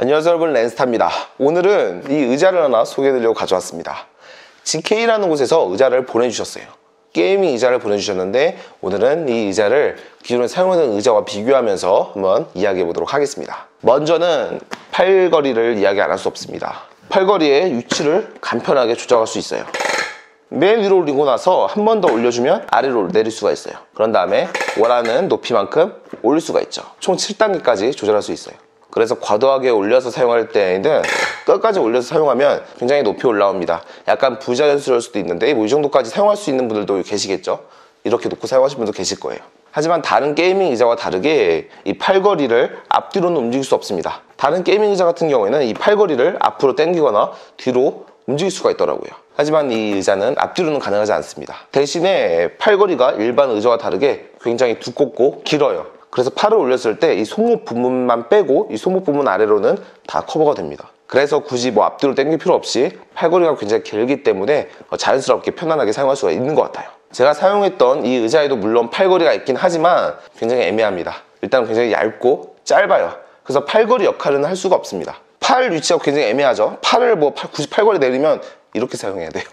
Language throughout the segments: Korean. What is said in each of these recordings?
안녕하세요 여러분, 랜스타입니다. 오늘은 이 의자를 하나 소개해드리려고 가져왔습니다. GK라는 곳에서 의자를 보내주셨어요. 게이밍 의자를 보내주셨는데 오늘은 이 의자를 기존에 사용하던 의자와 비교하면서 한번 이야기해보도록 하겠습니다. 먼저는 팔걸이를 이야기 안 할 수 없습니다. 팔걸이의 위치를 간편하게 조작할 수 있어요. 맨 위로 올리고 나서 한 번 더 올려주면 아래로 내릴 수가 있어요. 그런 다음에 원하는 높이만큼 올릴 수가 있죠. 총 7단계까지 조절할 수 있어요. 그래서 과도하게 올려서 사용할 때에는 끝까지 올려서 사용하면 굉장히 높이 올라옵니다. 약간 부자연스러울 수도 있는데 뭐 이 정도까지 사용할 수 있는 분들도 계시겠죠. 이렇게 놓고 사용하시는 분도 계실 거예요. 하지만 다른 게이밍 의자와 다르게 이 팔걸이를 앞뒤로는 움직일 수 없습니다. 다른 게이밍 의자 같은 경우에는 이 팔걸이를 앞으로 당기거나 뒤로 움직일 수가 있더라고요. 하지만 이 의자는 앞뒤로는 가능하지 않습니다. 대신에 팔걸이가 일반 의자와 다르게 굉장히 두껍고 길어요. 그래서 팔을 올렸을 때 이 손목 부분만 빼고 이 손목 부분 아래로는 다 커버가 됩니다. 그래서 굳이 뭐 앞뒤로 당길 필요 없이 팔걸이가 굉장히 길기 때문에 자연스럽게 편안하게 사용할 수가 있는 것 같아요. 제가 사용했던 이 의자에도 물론 팔걸이가 있긴 하지만 굉장히 애매합니다. 일단 굉장히 얇고 짧아요. 그래서 팔걸이 역할은 할 수가 없습니다. 팔 위치가 굉장히 애매하죠. 팔을 굳이 팔걸이 내리면 이렇게 사용해야 돼요.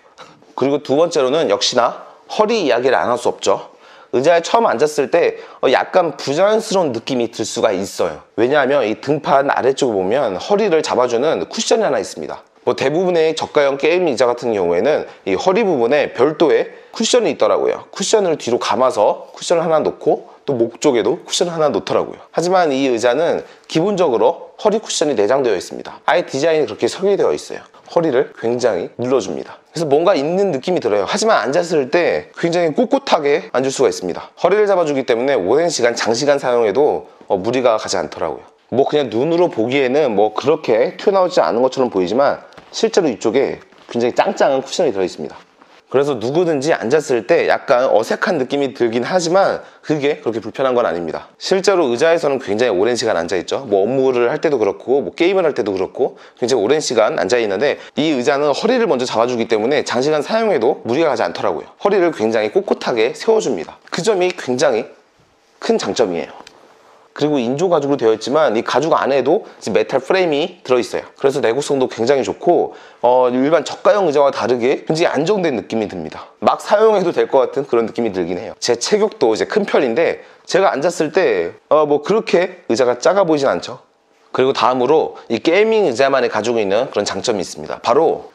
그리고 두 번째로는 역시나 허리 이야기를 안 할 수 없죠. 의자에 처음 앉았을 때 약간 부자연스러운 느낌이 들 수가 있어요. 왜냐하면 이 등판 아래쪽을 보면 허리를 잡아주는 쿠션이 하나 있습니다. 뭐 대부분의 저가형 게임 의자 같은 경우에는 이 허리 부분에 별도의 쿠션이 있더라고요. 쿠션을 뒤로 감아서 쿠션을 하나 놓고 또 목 쪽에도 쿠션을 하나 놓더라고요. 하지만 이 의자는 기본적으로 허리 쿠션이 내장되어 있습니다. 아예 디자인이 그렇게 설계되어 있어요. 허리를 굉장히 눌러줍니다. 그래서 뭔가 있는 느낌이 들어요. 하지만 앉았을 때 굉장히 꼿꼿하게 앉을 수가 있습니다. 허리를 잡아주기 때문에 오랜 시간, 장시간 사용해도 무리가 가지 않더라고요. 뭐 그냥 눈으로 보기에는 뭐 그렇게 튀어나오지 않은 것처럼 보이지만 실제로 이쪽에 굉장히 짱짱한 쿠션이 들어있습니다. 그래서 누구든지 앉았을 때 약간 어색한 느낌이 들긴 하지만 그게 그렇게 불편한 건 아닙니다. 실제로 의자에서는 굉장히 오랜 시간 앉아있죠. 뭐 업무를 할 때도 그렇고 뭐 게임을 할 때도 그렇고 굉장히 오랜 시간 앉아있는데 이 의자는 허리를 먼저 잡아주기 때문에 장시간 사용해도 무리가 가지 않더라고요. 허리를 굉장히 꼿꼿하게 세워줍니다. 그 점이 굉장히 큰 장점이에요. 그리고 인조 가죽으로 되어 있지만 이 가죽 안에도 메탈 프레임이 들어있어요. 그래서 내구성도 굉장히 좋고 일반 저가형 의자와 다르게 굉장히 안정된 느낌이 듭니다. 막 사용해도 될 것 같은 그런 느낌이 들긴 해요. 제 체격도 이제 큰 편인데 제가 앉았을 때 뭐 그렇게 의자가 작아 보이진 않죠. 그리고 다음으로 이 게이밍 의자만이 가지고 있는 그런 장점이 있습니다. 바로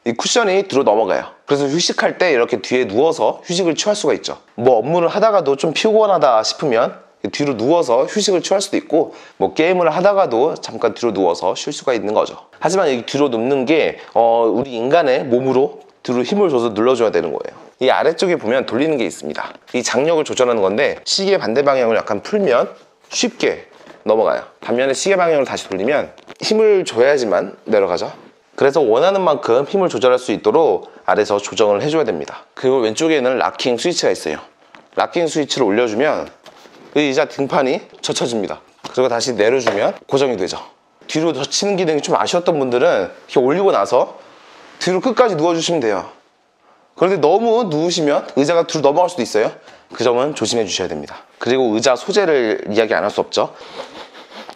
이 쿠션이 뒤로 넘어가요. 그래서 휴식할 때 이렇게 뒤에 누워서 휴식을 취할 수가 있죠. 뭐 업무를 하다가도 좀 피곤하다 싶으면 뒤로 누워서 휴식을 취할 수도 있고 뭐 게임을 하다가도 잠깐 뒤로 누워서 쉴 수가 있는 거죠. 하지만 이 뒤로 눕는 게 우리 인간의 몸으로 뒤로 힘을 줘서 눌러줘야 되는 거예요. 이 아래쪽에 보면 돌리는 게 있습니다. 이 장력을 조절하는 건데 시계 반대 방향을 약간 풀면 쉽게 넘어가요. 반면에 시계 방향을 다시 돌리면 힘을 줘야지만 내려가죠. 그래서 원하는 만큼 힘을 조절할 수 있도록 아래에서 조정을 해줘야 됩니다. 그리고 왼쪽에는 락킹 스위치가 있어요. 락킹 스위치를 올려주면 이 의자 등판이 젖혀집니다. 그리고 다시 내려주면 고정이 되죠. 뒤로 젖히는 기능이 좀 아쉬웠던 분들은 이렇게 올리고 나서 뒤로 끝까지 누워주시면 돼요. 그런데 너무 누우시면 의자가 뒤로 넘어갈 수도 있어요. 그 점은 조심해 주셔야 됩니다. 그리고 의자 소재를 이야기 안 할 수 없죠.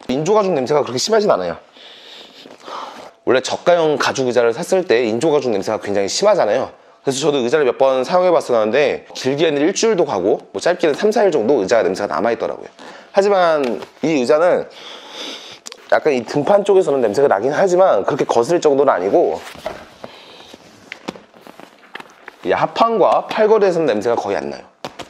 인조가죽 냄새가 그렇게 심하진 않아요. 원래 저가형 가죽 의자를 샀을 때 인조가죽 냄새가 굉장히 심하잖아요. 그래서 저도 의자를 몇 번 사용해 봤었는데 길게는 일주일도 가고 뭐 짧게는 3, 4일 정도 의자가 냄새가 남아있더라고요. 하지만 이 의자는 약간 이 등판 쪽에서는 냄새가 나긴 하지만 그렇게 거슬릴 정도는 아니고 이 하판과 팔걸이에서는 냄새가 거의 안 나요.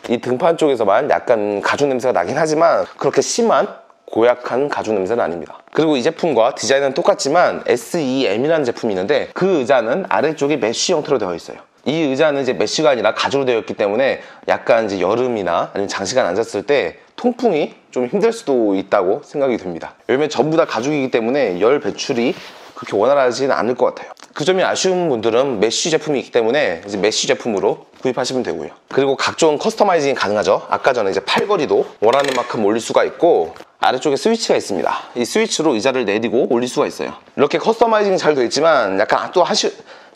이 등판 쪽에서만 약간 가죽 냄새가 나긴 하지만 그렇게 심한 고약한 가죽 냄새는 아닙니다. 그리고 이 제품과 디자인은 똑같지만 SEM이라는 제품이 있는데 그 의자는 아래쪽이 메쉬 형태로 되어 있어요. 이 의자는 이제 메쉬가 아니라 가죽으로 되어 있기 때문에 약간 이제 여름이나 아니면 장시간 앉았을 때 통풍이 좀 힘들 수도 있다고 생각이 듭니다. 왜냐면 전부 다 가죽이기 때문에 열 배출이 그렇게 원활하지는 않을 것 같아요. 그 점이 아쉬운 분들은 메쉬 제품이 있기 때문에 이제 메쉬 제품으로 구입하시면 되고요. 그리고 각종 커스터마이징이 가능하죠. 아까 전에 이제 팔걸이도 원하는 만큼 올릴 수가 있고 아래쪽에 스위치가 있습니다. 이 스위치로 의자를 내리고 올릴 수가 있어요. 이렇게 커스터마이징이 잘 되어 있지만 약간 또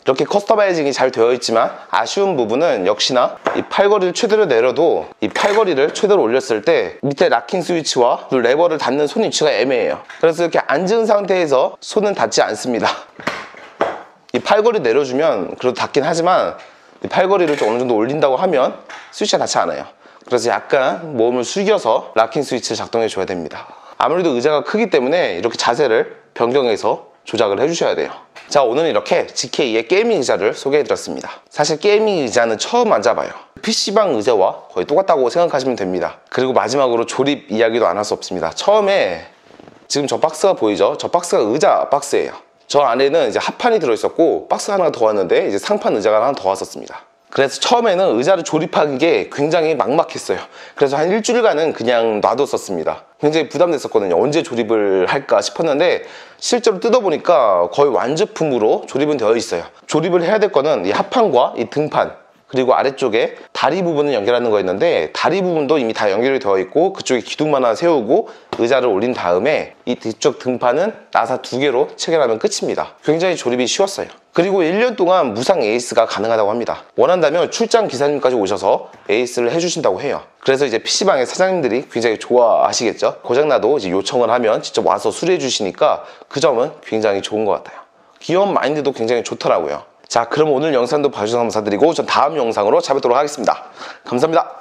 이렇게 커스터마이징이 잘 되어 있지만 아쉬운 부분은 역시나 이 팔걸이를 최대로 내려도 이 팔걸이를 최대로 올렸을 때 밑에 락킹 스위치와 레버를 닫는 손 위치가 애매해요. 그래서 이렇게 앉은 상태에서 손은 닿지 않습니다. 이 팔걸이 내려주면 그래도 닿긴 하지만 이 팔걸이를 좀 어느 정도 올린다고 하면 스위치가 닿지 않아요. 그래서 약간 몸을 숙여서 락킹 스위치를 작동해 줘야 됩니다. 아무래도 의자가 크기 때문에 이렇게 자세를 변경해서 조작을 해주셔야 돼요. 자, 오늘은 이렇게 GK의 게이밍 의자를 소개해드렸습니다. 사실 게이밍 의자는 처음 앉아봐요. PC방 의자와 거의 똑같다고 생각하시면 됩니다. 그리고 마지막으로 조립 이야기도 안 할 수 없습니다. 처음에 지금 저 박스가 보이죠? 저 박스가 의자 박스예요. 저 안에는 이제 합판이 들어있었고 박스 하나가 더 왔는데 이제 상판 의자가 하나 더 왔었습니다. 그래서 처음에는 의자를 조립하는 게 굉장히 막막했어요. 그래서 한 일주일간은 그냥 놔뒀었습니다. 굉장히 부담됐었거든요. 언제 조립을 할까 싶었는데 실제로 뜯어보니까 거의 완제품으로 조립은 되어 있어요. 조립을 해야 될 거는 이 합판과 이 등판, 그리고 아래쪽에 다리 부분을 연결하는 거였는데 다리 부분도 이미 다 연결이 되어 있고 그쪽에 기둥만 하나 세우고 의자를 올린 다음에 이 뒤쪽 등판은 나사 2개로 체결하면 끝입니다. 굉장히 조립이 쉬웠어요. 그리고 1년 동안 무상 에이스가 가능하다고 합니다. 원한다면 출장 기사님까지 오셔서 에이스를 해주신다고 해요. 그래서 이제 PC방의 사장님들이 굉장히 좋아하시겠죠. 고장나도 이제 요청을 하면 직접 와서 수리해 주시니까 그 점은 굉장히 좋은 것 같아요. 귀여운 마인드도 굉장히 좋더라고요. 자, 그럼 오늘 영상도 봐주셔서 감사드리고 전 다음 영상으로 찾아뵙도록 하겠습니다. 감사합니다.